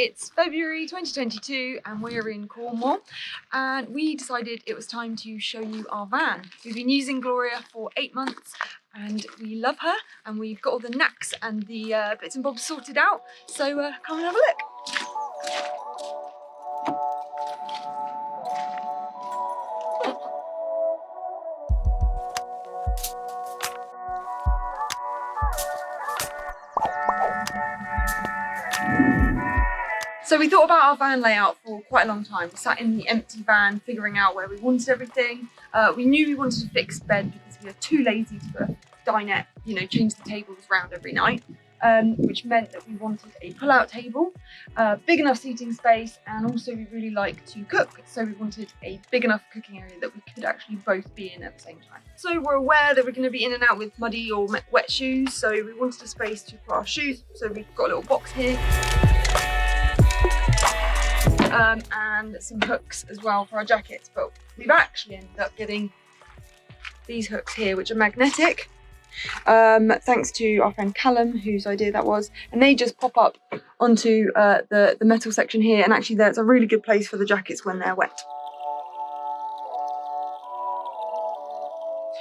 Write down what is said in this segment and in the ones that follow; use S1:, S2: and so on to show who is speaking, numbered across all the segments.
S1: It's February 2022 and we're in Cornwall, and we decided it was time to show you our van. We've been using Gloria for 8 months and we love her, and we've got all the knacks and the bits and bobs sorted out, so come and have a look. So we thought about our van layout for quite a long time. We sat in the empty van figuring out where we wanted everything. We knew we wanted a fixed bed because we were too lazy to put a dinette, change the tables around every night, which meant that we wanted a pull-out table, big enough seating space, and also we really like to cook. So we wanted a big enough cooking area that we could actually both be in at the same time. So we're aware that we're going to be in and out with muddy or wet shoes, so we wanted a space to put our shoes. So we've got a little box here. And some hooks as well for our jackets, but we've actually ended up getting these hooks here, which are magnetic, thanks to our friend Callum, whose idea that was, and they just pop up onto the metal section here, and actually there's a really good place for the jackets when they're wet.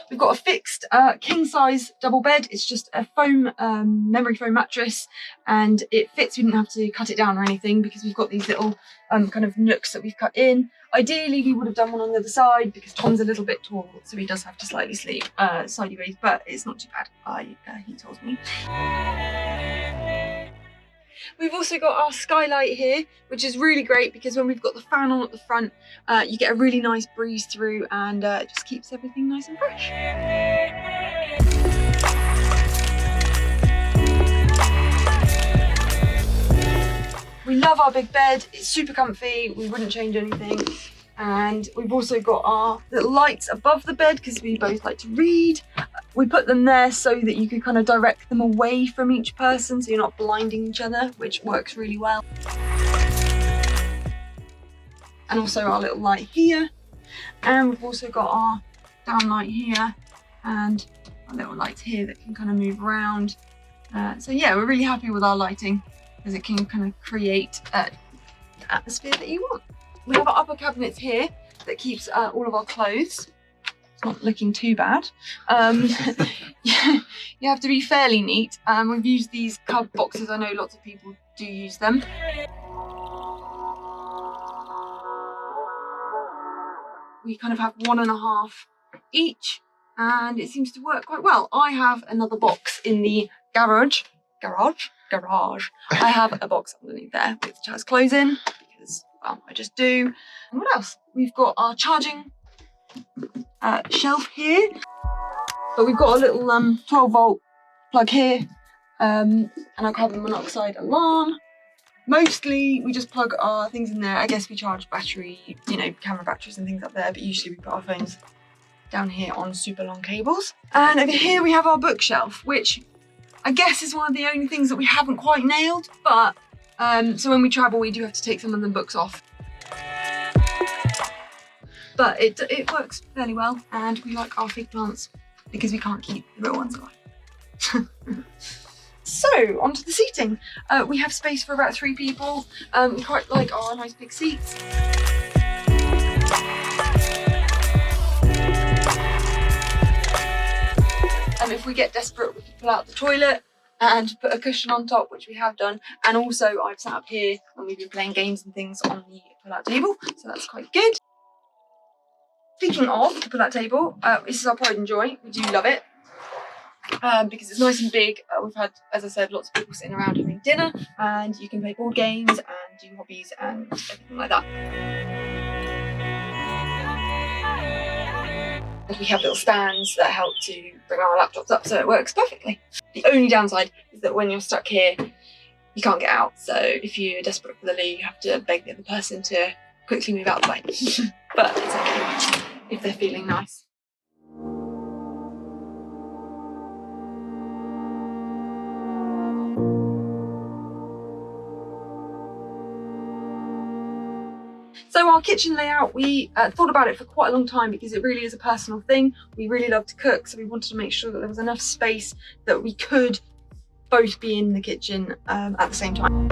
S1: We've got a fixed king size double bed. It's just a foam, memory foam mattress, and it fits. We didn't have to cut it down or anything because we've got these little kind of nooks that we've cut in. Ideally, we would have done one on the other side because Tom's a little bit tall, so he does have to slightly sleep sideways, but it's not too bad, he told me. We've also got our skylight here, which is really great because when we've got the fan on at the front, you get a really nice breeze through, and it just keeps everything nice and fresh. We love our big bed, it's super comfy, we wouldn't change anything. And we've also got our little lights above the bed because we both like to read. We put them there so that you can kind of direct them away from each person, so you're not blinding each other, which works really well. And also our little light here. And we've also got our down light here and our little lights here that can kind of move around. So yeah, we're really happy with our lighting because it can kind of create the atmosphere that you want. We have our upper cabinets here that keeps all of our clothes. It's not looking too bad. You have to be fairly neat. We've used these cub boxes. I know lots of people do use them. We kind of have 1.5 each, and it seems to work quite well. I have another box in the garage. I have a box underneath there which has clothes in because, well, I just do. And what else? We've got our charging shelf here, but we've got a little 12-volt plug here, and our carbon monoxide alarm. Mostly we just plug our things in there. I guess we charge battery, camera batteries and things up there, but usually we put our phones down here on super long cables. And over here we have our bookshelf, which I guess is one of the only things that we haven't quite nailed, but so when we travel we do have to take some of the books off. But it works fairly well, and we like our fig plants because we can't keep the real ones alive. So, onto the seating. We have space for about 3 people. We quite like our nice big seats. And if we get desperate, we can pull out the toilet and put a cushion on top, which we have done. And also, I've sat up here when we've been playing games and things on the pull-out table, so that's quite good. Speaking of the pull-out table, this is our pride and joy. We do love it because it's nice and big. We've had, as I said, lots of people sitting around having dinner, and you can play board games and do hobbies and everything like that. And we have little stands that help to bring our laptops up, so it works perfectly. The only downside is that when you're stuck here, you can't get out. So if you're desperate for the loo, you have to beg the other person to quickly move out of the way. But it's okay if they're feeling nice. So our kitchen layout, we thought about it for quite a long time because it really is a personal thing. We really love to cook, so we wanted to make sure that there was enough space that we could both be in the kitchen at the same time.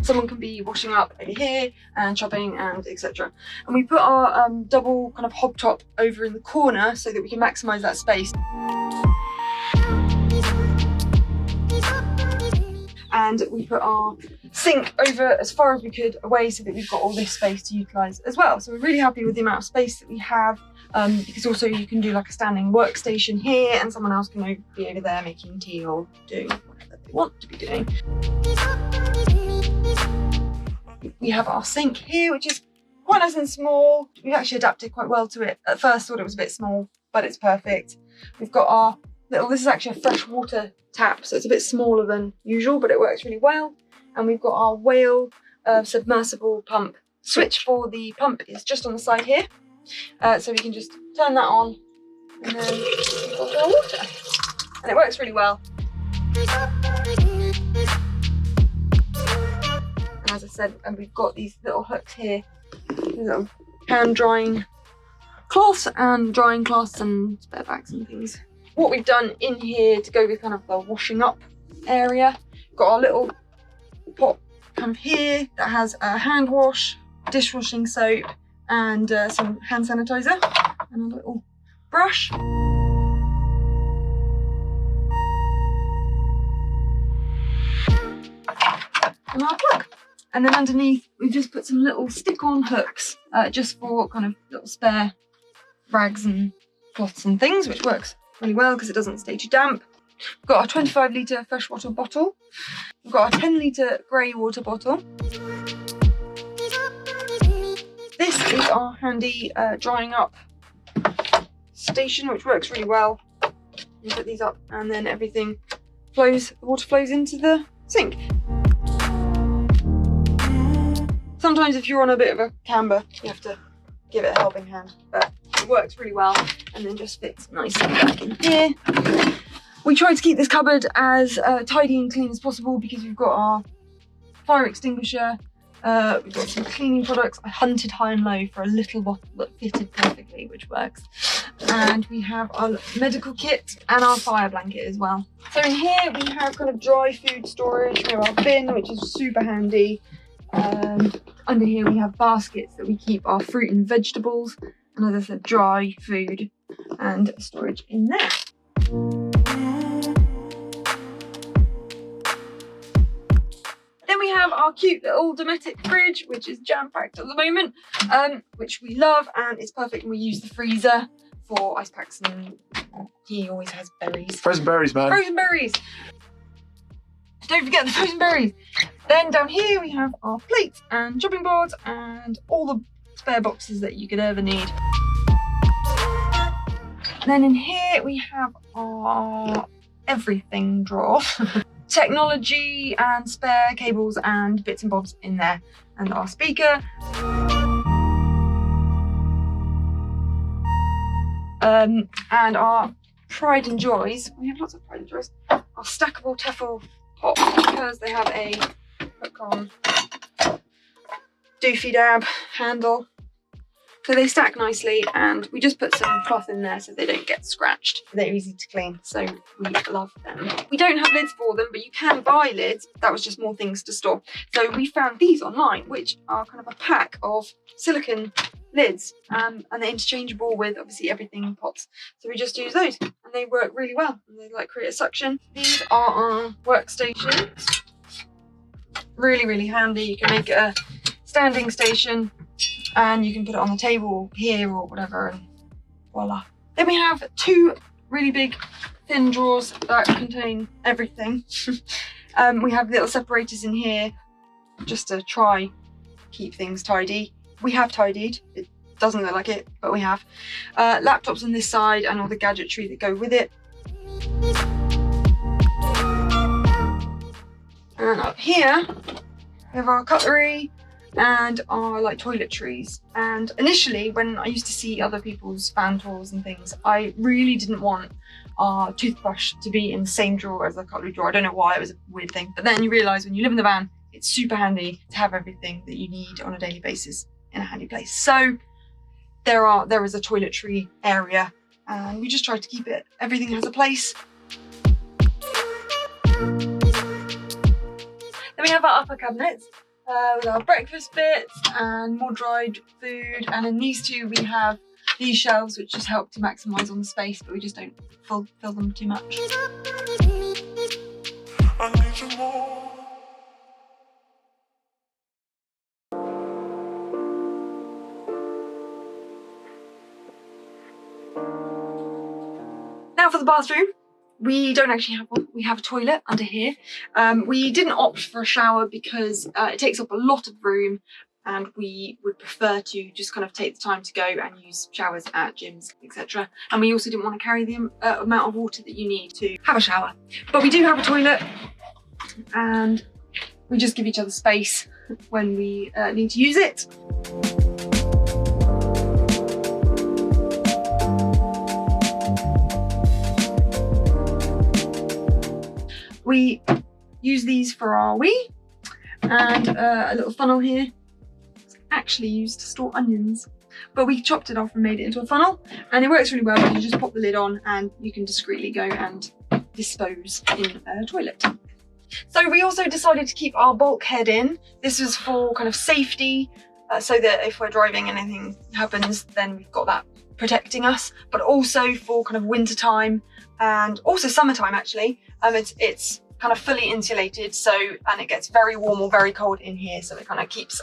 S1: someone can be washing up over here and chopping and etc. And we put our double kind of hob top over in the corner so that we can maximise that space. And we put our sink over as far as we could away so that we've got all this space to utilise as well. So we're really happy with the amount of space that we have, because also you can do like a standing workstation here and someone else can be over there making tea or doing whatever they want to be doing. We have our sink here, which is quite nice and small. We've actually adapted quite well to it. At first thought it was a bit small, but it's perfect. We've got our this is actually a fresh water tap, so it's a bit smaller than usual, but it works really well. And we've got our whale submersible pump. Switch for the pump is just on the side here. So we can just turn that on and then we've got our water. And it works really well. And as I said, and we've got these little hooks here, little hand drying cloths and drying cloths and spare bags and things. What we've done in here to go with kind of the washing up area, got our little pot kind of here that has a hand wash, dishwashing soap and some hand sanitizer and a little brush. And our plug. And then underneath we've just put some little stick-on hooks just for kind of little spare rags and cloths and things, which works really well because it doesn't stay too damp. We've got our 25 litre freshwater bottle. We've got our 10 litre grey water bottle. This is our handy drying up station, which works really well. You put these up and then everything flows, the water flows into the sink. Sometimes if you're on a bit of a camber, you have to give it a helping hand, but it works really well and then just fits nicely back in here. We try to keep this cupboard as tidy and clean as possible because we've got our fire extinguisher, we've got some cleaning products. I hunted high and low for a little bottle that fitted perfectly, which works. And we have our medical kit and our fire blanket as well. So in here we have kind of dry food storage. We have our bin, which is super handy. Under here we have baskets that we keep our fruit and vegetables, and as I said, dry food and storage in there. Then we have our cute little Dometic fridge, which is jam-packed at the moment, which we love, and it's perfect. And we use the freezer for ice packs, and he always has berries.
S2: Frozen berries, man.
S1: Frozen berries. Don't forget the frozen berries. Then down here we have our plates and chopping boards and all the spare boxes that you could ever need. Then in here we have our everything drawer. Technology and spare cables and bits and bobs in there. And our speaker. And our pride and joys. We have lots of pride and joys. Our stackable Tefl pot, because they have a hook-on doofy dab handle, so they stack nicely, and we just put some cloth in there so they don't get scratched. They're easy to clean, so we love them. We don't have lids for them, but you can buy lids. That was just more things to store. So we found these online, which are kind of a pack of silicone lids, and they're interchangeable with obviously everything in pots. So we just use those, and they work really well, and they like create a suction. These are our workstations. Really, really handy. You can make it a standing station and you can put it on the table here or whatever, and voila. Then we have two really big thin drawers that contain everything. We have little separators in here just to try keep things tidy. We have tidied. It doesn't look like it, but we have. Laptops on this side and all the gadgetry that go with it. And up here we have our cutlery and our like toiletries. And initially, when I used to see other people's fan tools and things, I really didn't want our toothbrush to be in the same drawer as the cutlery drawer. I don't know why, it was a weird thing. But then you realise when you live in the van, it's super handy to have everything that you need on a daily basis in a handy place. So there is a toiletry area, and we just try to keep it, everything has a place. Then we have our upper cabinets. with our breakfast bits and more dried food. And in these two we have these shelves, which just help to maximise on the space, but we just don't fill them too much. Now for the bathroom. We don't actually have one, we have a toilet under here. We didn't opt for a shower because it takes up a lot of room, and we would prefer to just kind of take the time to go and use showers at gyms, etc. And we also didn't want to carry the amount of water that you need to have a shower. But we do have a toilet, and we just give each other space when we need to use it. We use these for our wee, and a little funnel here. It's actually used to store onions, but we chopped it off and made it into a funnel, and it works really well because you just pop the lid on and you can discreetly go and dispose in a toilet. So we also decided to keep our bulkhead in. This was for kind of safety, so that if we're driving and anything happens, then we've got that protecting us, but also for kind of winter time and also summertime actually. It's kind of fully insulated, and it gets very warm or very cold in here, so it kind of keeps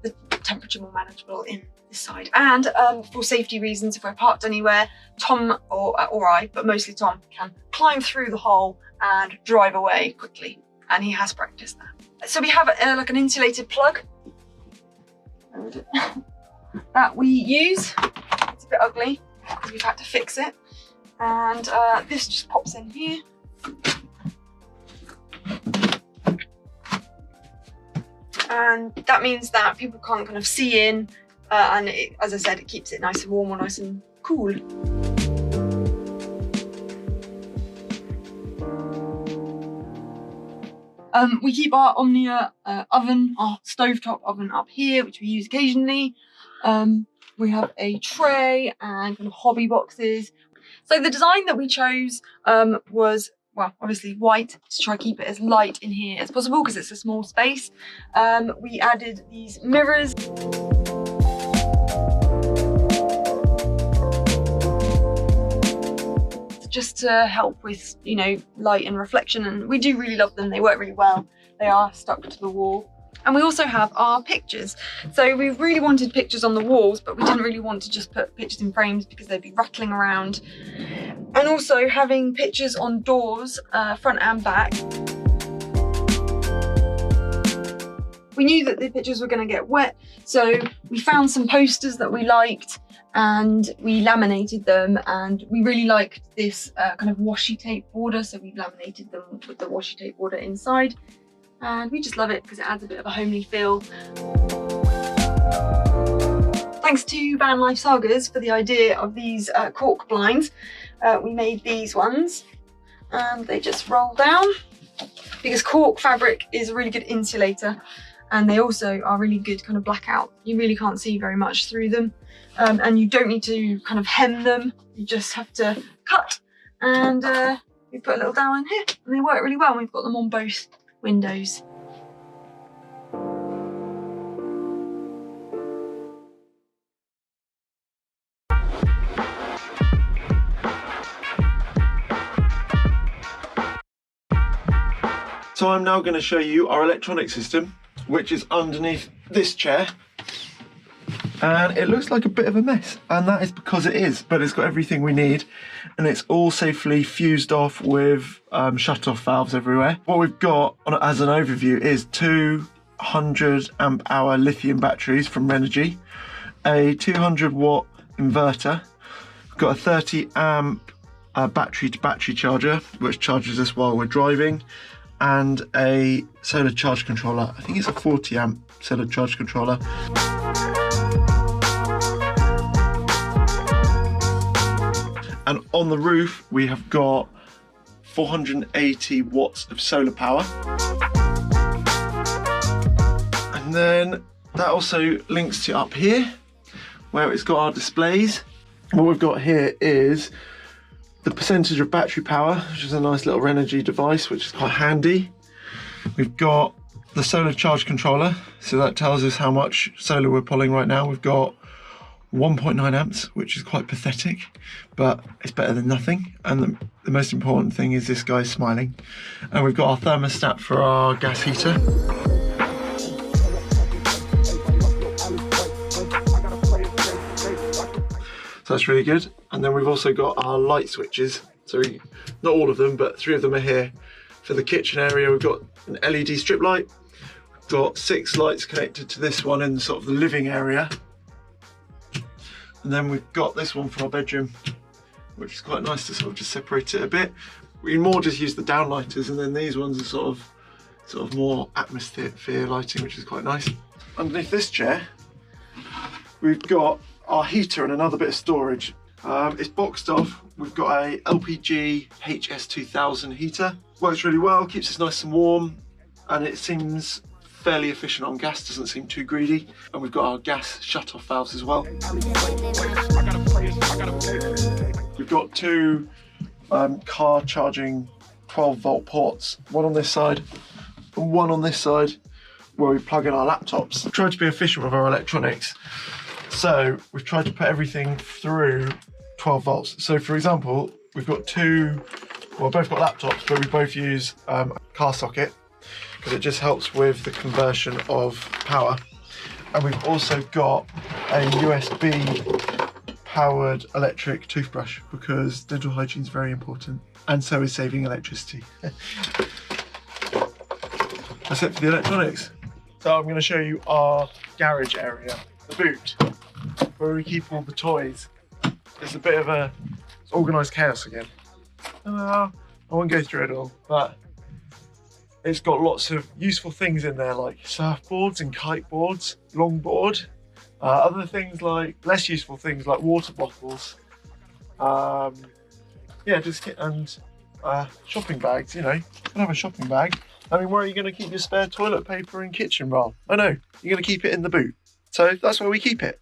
S1: the temperature more manageable in this side. And for safety reasons, if we're parked anywhere, Tom or I, but mostly Tom, can climb through the hole and drive away quickly, and he has practiced that. So we have like an insulated plug that we use. It's a bit ugly because we've had to fix it, and this just pops in here. And that means that people can't kind of see in, and as I said, it keeps it nice and warm or nice and cool. We keep our Omnia oven, our stovetop oven up here, which we use occasionally. We have a tray and kind of hobby boxes. So the design that we chose was, well, obviously white, to try to keep it as light in here as possible because it's a small space. We added these mirrors. Just to help with, you know, light and reflection, and we do really love them. They work really well. They are stuck to the wall. And we also have our pictures. So we really wanted pictures on the walls, but we didn't really want to just put pictures in frames because they'd be rattling around. And also having pictures on doors, front and back. We knew that the pictures were going to get wet, so we found some posters that we liked and we laminated them, and we really liked this kind of washi tape border, so we laminated them with the washi tape border inside, and we just love it because it adds a bit of a homely feel. Thanks to Van Life Sagas for the idea of these cork blinds. We made these ones, and they just roll down because cork fabric is a really good insulator, and they also are really good kind of blackout. You really can't see very much through them, and you don't need to kind of hem them. You just have to cut, and we put a little down in here, and they work really well. We've got them on both windows.
S2: So I'm now going to show you our electronic system, which is underneath this chair. And it looks like a bit of a mess, and that is because it is, but it's got everything we need, and it's all safely fused off with shut-off valves everywhere. What we've got as an overview is 200 amp hour lithium batteries from Renogy, a 200 watt inverter, we've got a 30 amp battery to battery charger, which charges us while we're driving, and a solar charge controller. I think it's a 40 amp solar charge controller. And on the roof, we have got 480 watts of solar power. And then that also links to up here, where it's got our displays. What we've got here is the percentage of battery power, which is a nice little Renogy device, which is quite handy. We've got the solar charge controller. So that tells us how much solar we're pulling right now. We've got 1.9 amps, which is quite pathetic, but it's better than nothing. And the most important thing is this guy's smiling. And we've got our thermostat for our gas heater. So that's really good. And then we've also got our light switches. So not all of them, but 3 of them are here. For the kitchen area, we've got an LED strip light. We've got 6 lights connected to this one in sort of the living area. And then we've got this one for our bedroom, which is quite nice to sort of just separate it a bit. We more just use the downlighters, and then these ones are sort of more atmosphere lighting, which is quite nice. Underneath this chair, we've got our heater and another bit of storage. It's boxed off. We've got a LPG HS2000 heater. Works really well, keeps us nice and warm, and it seems fairly efficient on gas, doesn't seem too greedy. And we've got our gas shut-off valves as well. We've got 2 car charging 12-volt ports, one on this side and one on this side, where we plug in our laptops. We've tried to be efficient with our electronics. So we've tried to put everything through 12 volts. So for example, we've got 2, well, both got laptops, but we both use a car socket because it just helps with the conversion of power. And we've also got a USB powered electric toothbrush because dental hygiene is very important, and so is saving electricity. That's it for the electronics. So I'm going to show you our garage area, the boot, where we keep all the toys. It's a bit of a organised chaos again. I won't go through it all, but it's got lots of useful things in there, like surfboards and kiteboards, longboard, other things like less useful things like water bottles, shopping bags. You know, you can have a shopping bag. I mean, where are you going to keep your spare toilet paper and kitchen roll? I know, you're going to keep it in the boot. So that's where we keep it.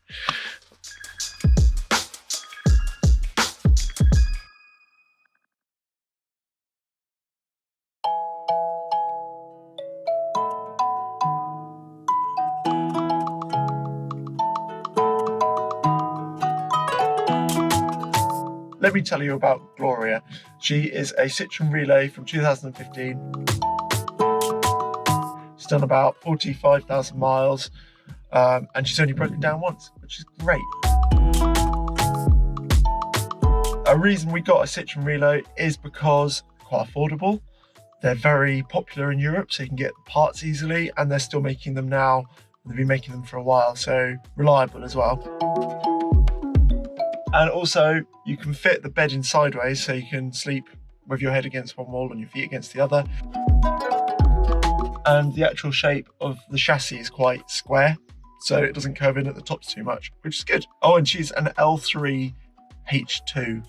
S2: Let me tell you about Gloria. She is a Citroen Relay from 2015. She's done about 45,000 miles, and she's only broken down once, which is great. A reason we got a Citroen Relay is because they're quite affordable. They're very popular in Europe, so you can get parts easily, and they're still making them now. They've been making them for a while, so reliable as well. And also, you can fit the bed in sideways, so you can sleep with your head against one wall and your feet against the other. And the actual shape of the chassis is quite square, so it doesn't curve in at the top too much, which is good. Oh, and she's an L3 H2.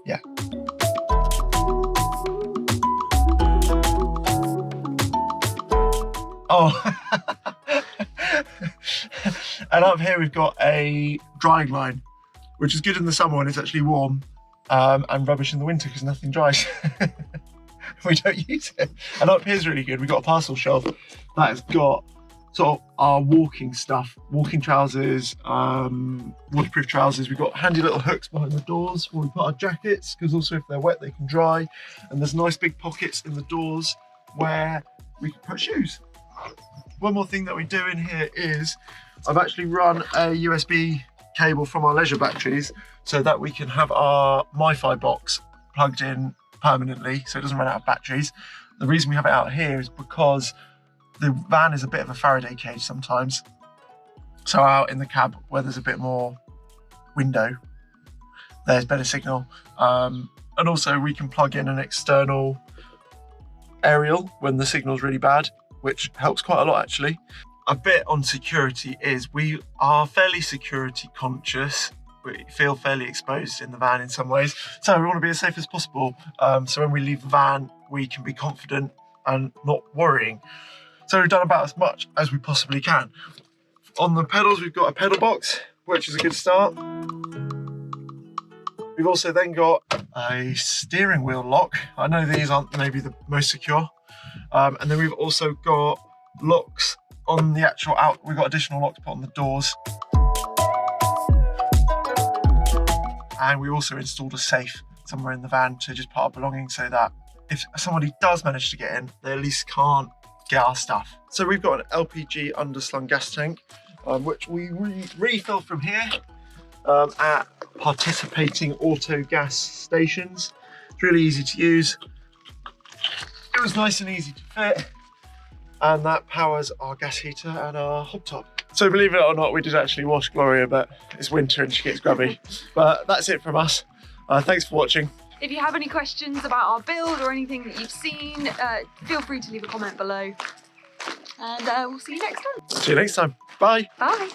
S2: Yeah. Oh. And up here we've got a drying line, which is good in the summer when it's actually warm, and rubbish in the winter because nothing dries. We don't use it. And up here's really good. We've got a parcel shelf that has got sort of our walking stuff, walking trousers, waterproof trousers. We've got handy little hooks behind the doors where we put our jackets, because also if they're wet they can dry. And there's nice big pockets in the doors where we can put shoes. One more thing that we do in here is I've actually run a USB cable from our leisure batteries so that we can have our MiFi box plugged in permanently so it doesn't run out of batteries. The reason we have it out here is because the van is a bit of a Faraday cage sometimes. So out in the cab where there's a bit more window, there's better signal. And also we can plug in an external aerial when the signal's really bad, which helps quite a lot actually. A bit on security is we are fairly security conscious. We feel fairly exposed in the van in some ways. So we want to be as safe as possible. So when we leave the van, we can be confident and not worrying. So we've done about as much as we possibly can. On the pedals, we've got a pedal box, which is a good start. We've also then got a steering wheel lock. I know these aren't maybe the most secure. And then we've also got locks on the actual we've got additional locks put on the doors. And we also installed a safe somewhere in the van to just put our belongings so that if somebody does manage to get in, they at least can't get our stuff. So we've got an LPG underslung gas tank, which we refill from here at participating auto gas stations. It's really easy to use. It was nice and easy to fit. And that powers our gas heater and our hobtop. So believe it or not, we did actually wash Gloria, but it's winter and she gets grubby. But that's it from us. Thanks for watching.
S1: If you have any questions about our build or anything that you've seen, feel free to leave a comment below. And we'll see you next time.
S2: See you next time. Bye.
S1: Bye.